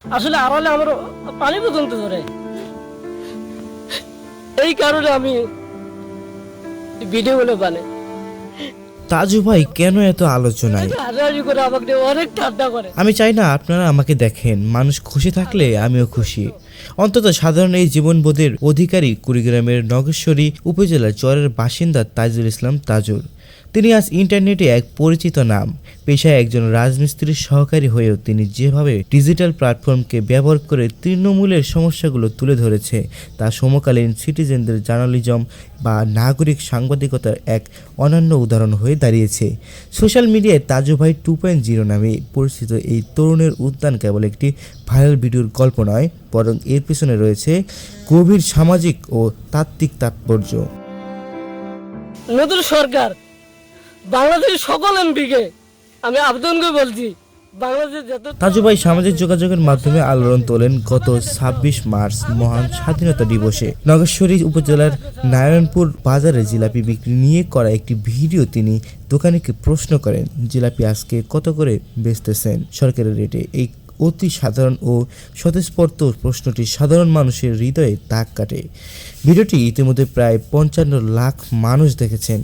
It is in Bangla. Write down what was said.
আসলে আড়ালে আমার পানি পর্যন্ত ধরে, এই কারণে আমি ভিডিও গুলো বানাই। তাজু ভাই কেন এত আলোচনায়? হাসাহাসি করে আমাকে অনেক ঠান্ডা করে। আমি চাই না আপনারা আমাকে দেখেন, মানুষ খুশি থাকলে আমিও খুশি। অন্তত সাধারণ এই জীবনবোধের অধিকারী কুড়িগ্রামের নগেশ্বরী উপজেলার চরের বাসিন্দা তাজুল ইসলাম তাজুর। তিনি আজ ইন্টারনেটে এক পরিচিত নাম। পেশায় একজন রাজমিস্ত্রির সহকারী হয়েও তিনি যেভাবে ডিজিটাল প্ল্যাটফর্মকে ব্যবহার করে তৃণমূলের সমস্যাগুলো তুলে ধরেছে তা সমকালীন সিটিজেনদের জার্নালিজম বা নাগরিক সাংবাদিকতার এক অনন্য উদাহরণ হয়ে দাঁড়িয়েছে। সোশ্যাল মিডিয়ায় তাজু ভাই 2.0 নামে পরিচিত এই তরুণের উত্থান কেবল একটি ভাইরাল ভিডিওর গল্প নয়, বরং এর পেছনে রয়েছে গভীর সামাজিক ও তাত্ত্বিক তাৎপর্য। নতুন সরকার বাংলাদেশের সকল এমপিকে আমি আবেদন করে বলছি, বাংলাদেশ যত তাজু ভাই সামাজিক যোগাযোগের মাধ্যমে আলোড়ন তোলেন গত 26 মার্চ মহান স্বাধীনতা দিবসে। নগেশ্বরী উপজেলার নারায়ণপুর বাজারে জিলাপি বিক্রি নিয়ে করা একটি ভিডিও তিনি দোকানিকে প্রশ্ন করেন, জিলাপি আজকে কত করে বেচতেছেন সরকারি রেটে? এই অতি সাধারণ ও স্বতঃস্ফূর্ত প্রশ্নটি সাধারণ মানুষের হৃদয়ে দাগ কাটে। ভিডিওটি ইতিমধ্যে প্রায় 55 লাখ মানুষ দেখেছেন।